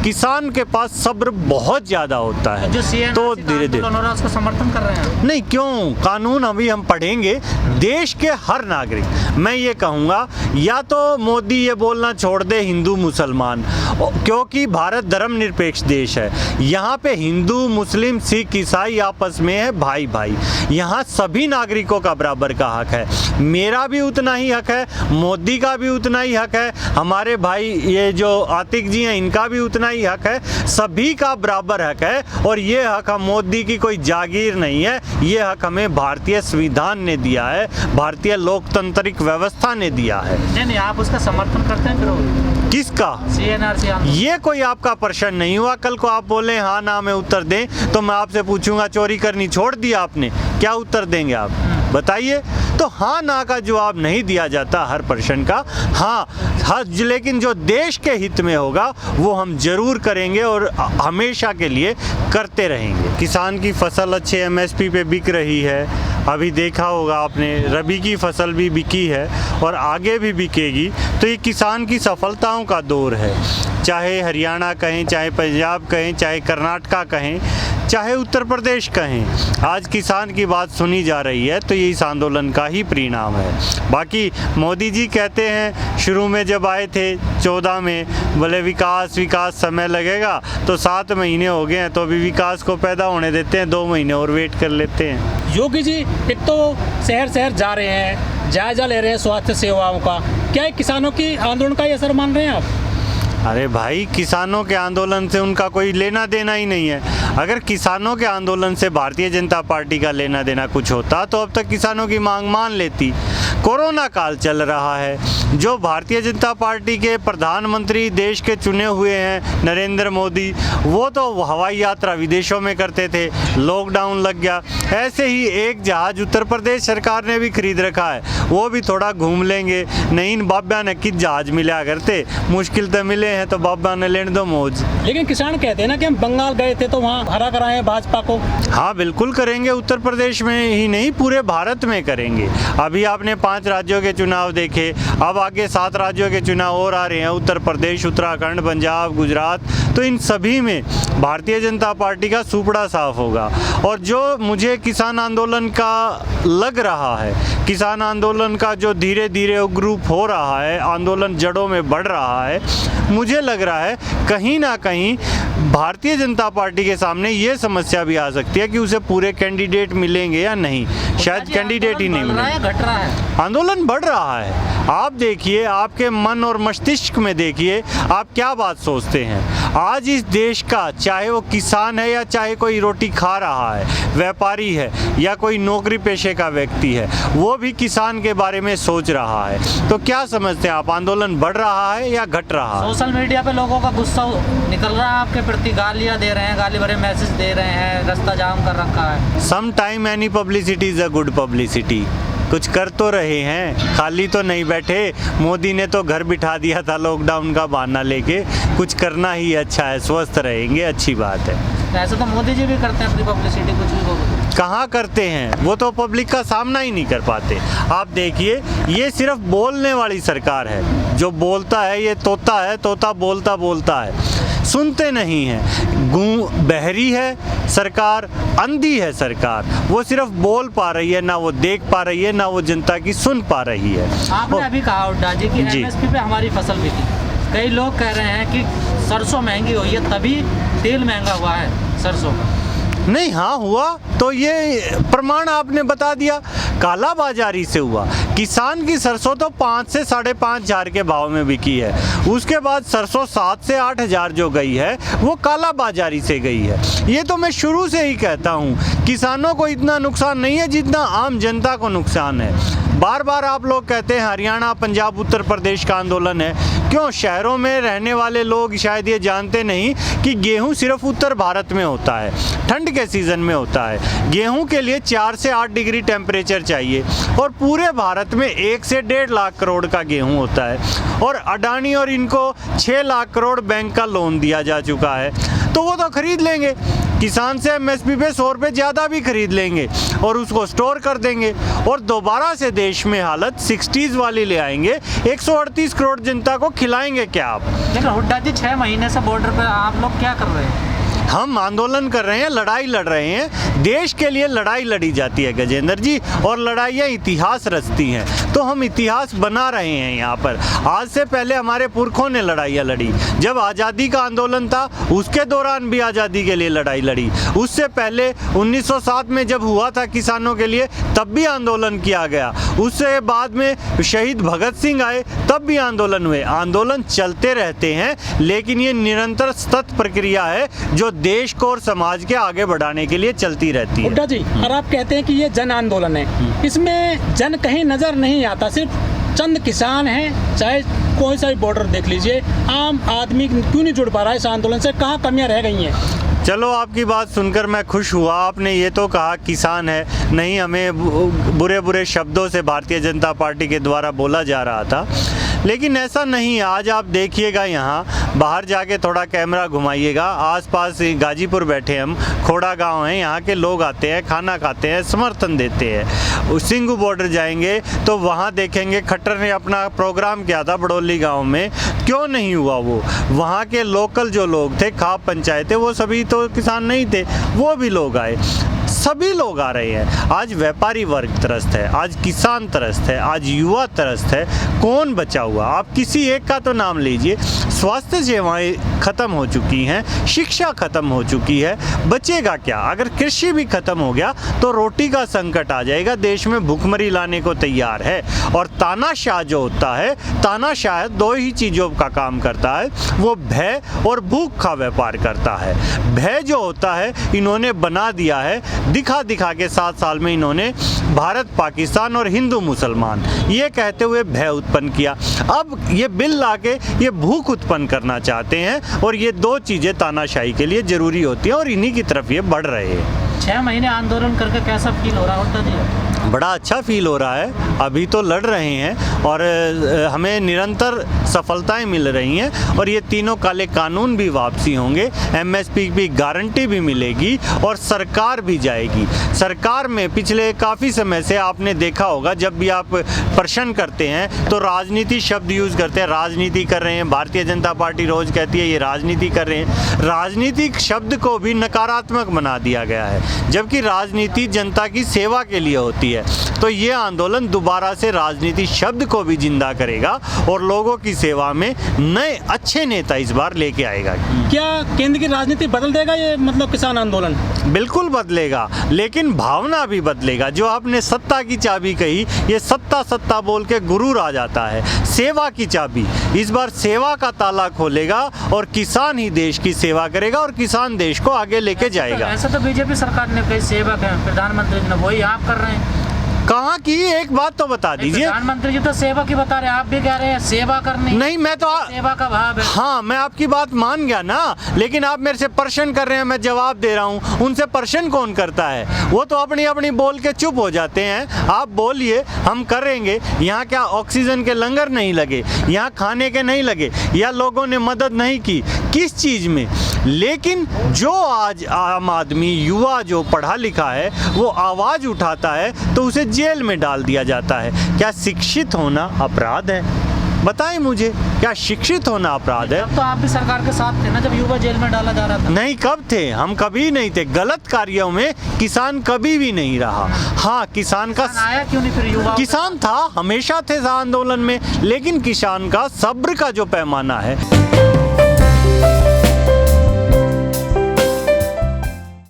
किसान के पास सब्र बहुत ज़्यादा होता है। तो धीरे धीरे उसका समर्थन कर रहे हैं। नहीं, क्यों, कानून अभी हम पढ़ेंगे। देश के हर नागरिक, मैं ये कहूँगा, या तो मोदी ये बोलना छोड़ दे हिंदू मुसलमान, क्योंकि भारत धर्मनिरपेक्ष देश है। यहाँ पे हिंदू मुस्लिम सिख ईसाई आपस में है भाई भाई। यहाँ सभी नागरिकों का बराबर का हक है। मेरा भी उतना ही हक है, मोदी का भी उतना ही हक है, हमारे भाई ये जो आतिक जी हैं इनका भी उतना ही हक है। सभी का बराबर हक है। और ये हक हम मोदी की कोई जागीर नहीं है, ये हक हमें भारतीय संविधान ने दिया है, भारतीय लोकतांत्रिक व्यवस्था ने दिया है। नहीं, आप उसका समर्थन करते हैं फिर? किसका? ये कोई आपका प्रश्न नहीं हुआ। कल को आप बोले हाँ ना में उत्तर दें तो मैं आपसे पूछूंगा चोरी करनी छोड़ दिया आपने, क्या उत्तर देंगे आप? बताइए। तो हाँ ना का जवाब नहीं दिया जाता हर प्रश्न का। हाँ, लेकिन जो देश के हित में होगा वो हम जरूर करेंगे और हमेशा के लिए करते रहेंगे। किसान की फसल अच्छे एमएसपी पे बिक रही है। अभी देखा होगा आपने, रबी की फसल भी बिकी है और आगे भी बिकेगी। तो ये किसान की सफलताओं का दौर है। चाहे हरियाणा कहें, चाहे पंजाब कहें, चाहे कर्नाटका कहें, चाहे उत्तर प्रदेश कहें, आज किसान की बात सुनी जा रही है। तो ये इस आंदोलन का ही परिणाम है। बाकी मोदी जी कहते हैं, शुरू में जब आए थे 14 में, बोले विकास विकास समय लगेगा, तो 7 महीने हो गए हैं तो अभी विकास को पैदा होने देते हैं, 2 महीने और वेट कर लेते हैं। योगी जी एक तो शहर शहर जा रहे हैं, जायजा ले रहे हैं स्वास्थ्य सेवाओं का, क्या किसानों की आंदोलन का ही असर मान रहे हैं आप? अरे भाई, किसानों के आंदोलन से उनका कोई लेना देना ही नहीं है। अगर किसानों के आंदोलन से भारतीय जनता पार्टी का लेना देना कुछ होता तो अब तक किसानों की मांग मान लेती। कोरोना काल चल रहा है, जो भारतीय जनता पार्टी के प्रधानमंत्री देश के चुने हुए हैं नरेंद्र मोदी, वो तो हवाई यात्रा विदेशों में करते थे, लॉकडाउन लग गया। ऐसे ही एक जहाज उत्तर प्रदेश सरकार ने भी खरीद रखा है, वो भी थोड़ा घूम लेंगे। नहीं, बाबा ने किस जहाज मिला करते, मुश्किल तो मिले हैं तो बाबा ने लेने दो मौज। लेकिन किसान कहते हैं ना कि हम बंगाल गए थे तो वहाँ हरा कराए भाजपा को। हाँ बिल्कुल करेंगे, उत्तर प्रदेश में ही नहीं पूरे भारत में करेंगे। अभी आपने 5 राज्यों के चुनाव देखे, अब आगे 7 राज्यों के चुनाव और आ रहे हैं, उत्तर प्रदेश, उत्तराखंड, पंजाब, गुजरात। तो इन सभी में भारतीय जनता पार्टी का सुपड़ा साफ होगा। और जो मुझे किसान आंदोलन का लग रहा है, किसान आंदोलन का जो धीरे धीरे उग्रूप हो रहा है, आंदोलन जड़ों में बढ़ रहा है, मुझे लग रहा है कहीं ना कहीं भारतीय जनता पार्टी के सामने ये समस्या भी आ सकती है कि उसे पूरे कैंडिडेट मिलेंगे या नहीं। शायद कैंडिडेट ही नहीं मिलेंगे। घट रहा है, आंदोलन बढ़ रहा है। आप देखिए, आपके मन और मस्तिष्क में देखिए, आप क्या बात सोचते हैं। आज इस देश का, चाहे वो किसान है या चाहे कोई रोटी खा रहा है, व्यापारी है या कोई नौकरी पेशे का व्यक्ति है, वो भी किसान के बारे में सोच रहा है। तो क्या समझते हैं आप, आंदोलन बढ़ रहा है या घट रहा है? सोशल मीडिया पे लोगों का गुस्सा निकल रहा है आपके प्रति, गालियां दे रहे हैं, गाली भरे मैसेज दे रहे हैं, रास्ता जाम कर रखा है। Some time any publicity is a good publicity. कुछ कर तो रहे हैं, खाली तो नहीं बैठे। मोदी ने तो घर बिठा दिया था लॉकडाउन का बहाना लेके। कुछ करना ही अच्छा है, स्वस्थ रहेंगे, अच्छी बात है। ऐसे तो मोदी जी भी करते हैं अपनी पब्लिसिटी, कुछ भी हो। कहाँ करते हैं, वो तो पब्लिक का सामना ही नहीं कर पाते। आप देखिए, ये सिर्फ बोलने वाली सरकार है। जो बोलता है ये तोता है, तोता बोलता बोलता है, सुनते नहीं हैं। गूं बहरी है सरकार, अंधी है सरकार। वो सिर्फ बोल पा रही है, ना वो देख पा रही है, ना वो जनता की सुन पा रही है। आपने अभी कहा हुड्डा जी कि एमएसपी पे हमारी फसल बिकी। कई लोग कह रहे हैं कि सरसों महंगी हुई है तभी तेल महंगा हुआ है सरसों का। नहीं, हाँ हुआ तो ये प्रमाण आपने बता दिया, काला बाजारी से हुआ। किसान की सरसों तो 5 से 5.5 हज़ार के भाव में बिकी है। उसके बाद सरसों 7 से 8 हज़ार जो गई है वो काला बाजारी से गई है। ये तो मैं शुरू से ही कहता हूँ, किसानों को इतना नुकसान नहीं है जितना आम जनता को नुकसान है। बार बार आप लोग कहते हैं हरियाणा, पंजाब, उत्तर प्रदेश का आंदोलन है। क्यों? शहरों में रहने वाले लोग शायद ये जानते नहीं कि गेहूं सिर्फ उत्तर भारत में होता है, ठंड के सीज़न में होता है। गेहूं के लिए 4 से 8 डिग्री टेम्परेचर चाहिए और पूरे भारत में 1 से 1.5 लाख करोड़ का गेहूं होता है। और अडानी और इनको 6 लाख करोड़ बैंक का लोन दिया जा चुका है, तो वो तो खरीद लेंगे। किसान से एमएसपी पे 100 रुपये ज़्यादा भी खरीद लेंगे और उसको स्टोर कर देंगे और दोबारा से देश में हालत 60s वाली ले आएंगे। 138 करोड़ जनता को खिलाएंगे क्या आप? लेकिन हुड्डा जी 6 महीने से बॉर्डर पे आप लोग क्या कर रहे हैं? हम आंदोलन कर रहे हैं, लड़ाई लड़ रहे हैं। देश के लिए लड़ाई लड़ी जाती है गजेंद्र जी, और लड़ाइयाँ इतिहास रचती हैं। तो हम इतिहास बना रहे हैं यहाँ पर। आज से पहले हमारे पुरखों ने लड़ाइयाँ लड़ी। जब आज़ादी का आंदोलन था उसके दौरान भी आज़ादी के लिए लड़ाई लड़ी। उससे पहले 1907 में जब हुआ था किसानों के लिए, तब भी आंदोलन किया गया। उससे बाद में शहीद भगत सिंह आए, तब भी आंदोलन हुए। आंदोलन चलते रहते हैं, लेकिन ये निरंतर सतत प्रक्रिया है जो देश को और समाज के आगे बढ़ाने के लिए चलती रहती है। हुड्डा जी, और आप कहते हैं कि ये जन आंदोलन है, इसमें जन कहीं नजर नहीं आता, सिर्फ चंद किसान हैं, चाहे कोई सा भी बॉर्डर देख लीजिए, आम आदमी क्यों नहीं जुड़ पा रहा है इस आंदोलन से? कहाँ कमियां रह गई हैं? चलो, आपकी बात सुनकर मैं खुश हुआ। आपने ये तो कहा किसान है, नहीं हमें बुरे बुरे शब्दों से भारतीय जनता पार्टी के द्वारा बोला जा रहा था, लेकिन ऐसा नहीं। आज आप देखिएगा, यहाँ बाहर जाके थोड़ा कैमरा घुमाइएगा, आसपास गाजीपुर बैठे हम, खोड़ा गांव है, यहाँ के लोग आते हैं, खाना खाते हैं, समर्थन देते हैं। सिंगू बॉर्डर जाएंगे तो वहाँ देखेंगे खट्टर ने अपना प्रोग्राम किया था बड़ौली गांव में, क्यों नहीं हुआ वो? वहाँ के लोकल जो लोग थे, खाप पंचायत, वो सभी तो किसान नहीं थे, वो भी लोग आए, सभी लोग आ रहे हैं। आज व्यापारी वर्ग त्रस्त है, आज किसान त्रस्त है, आज युवा त्रस्त है। कौन बचा हुआ? आप किसी एक का तो नाम लीजिए। स्वास्थ्य सेवाएं खत्म हो चुकी हैं, शिक्षा खत्म हो चुकी है, बचेगा क्या? अगर कृषि भी खत्म हो गया तो रोटी का संकट आ जाएगा। देश में भुखमरी लाने को तैयार है। और तानाशाह जो होता है, तानाशाह 2 ही चीज़ों का काम करता है, वो भय और भूख का व्यापार करता है। भय जो होता है इन्होंने बना दिया है, दिखा दिखा के 7 साल में इन्होंने भारत पाकिस्तान और हिंदू मुसलमान ये कहते हुए भय उत्पन्न किया। अब ये बिल लाके ये भूख उत्पन्न करना चाहते हैं, और ये 2 चीज़ें तानाशाही के लिए ज़रूरी होती हैं, और इन्हीं की तरफ ये बढ़ रहे हैं। 6 महीने आंदोलन करके कैसा फील हो रहा है हुड्डा जी? बड़ा अच्छा फील हो रहा है। अभी तो लड़ रहे हैं और हमें निरंतर सफलताएं मिल रही हैं, और ये तीनों काले कानून भी वापसी होंगे, एमएसपी की गारंटी भी मिलेगी, और सरकार भी जाएगी। सरकार में पिछले काफ़ी समय से आपने देखा होगा, जब भी आप प्रश्न करते हैं तो राजनीति शब्द यूज़ करते हैं, राजनीति कर रहे हैं। भारतीय जनता पार्टी रोज़ कहती है ये राजनीति कर रहे हैं। राजनीतिक शब्द को भी नकारात्मक बना दिया गया है, जबकि राजनीति जनता की सेवा के लिए होती है। तो ये आंदोलन दोबारा से राजनीति शब्द को भी जिंदा करेगा और लोगों की सेवा में नए अच्छे नेता इस बार लेके आएगा। क्या केंद्र की राजनीति बदल देगा ये मतलब किसान आंदोलन? बिल्कुल बदलेगा, लेकिन भावना भी बदलेगा। जो आपने सत्ता की चाबी कही, ये सत्ता सत्ता बोल के गुरूर आ जाता है। सेवा की चाबी, इस बार सेवा का ताला खोलेगा, और किसान ही देश की सेवा करेगा, और किसान देश को आगे लेके जाएगा। ऐसा तो बीजेपी सरकार ने कही, सेवा प्रधानमंत्री ने, वही आप कर रहे हैं। कहाँ की? एक बात तो बता दीजिए। प्रधानमंत्री जी तो सेवा की बता रहे हैं, आप भी कह रहे हैं सेवा करनी। नहीं, मैं तो सेवा का भाव है। हाँ, मैं आपकी बात मान गया ना, लेकिन आप मेरे से प्रश्न कर रहे हैं, मैं जवाब दे रहा हूँ। उनसे प्रश्न कौन करता है? वो तो अपनी अपनी बोल के चुप हो जाते हैं। आप बोलिए, हम करेंगे। यहाँ क्या ऑक्सीजन के लंगर नहीं लगे? यहाँ खाने के नहीं लगे? या लोगों ने मदद नहीं की? किस चीज़ में? लेकिन जो आज आम आदमी, युवा जो पढ़ा लिखा है, वो आवाज़ उठाता है तो उसे जेल में डाल दिया जाता है। क्या शिक्षित होना अपराध है? बताएं मुझे, क्या शिक्षित होना अपराध है? तब तो आप भी सरकार के साथ थे ना, जब युवा जेल में डाला जा रहा था। नहीं, कब थे? हम कभी नहीं थे। गलत कार्यों में किसान कभी भी नहीं रहा। हाँ, किसान का आया क्यों नहीं फिर? युवा किसान था, हमेशा थे आंदोलन में, लेकिन किसान का सब्र का जो पैमाना है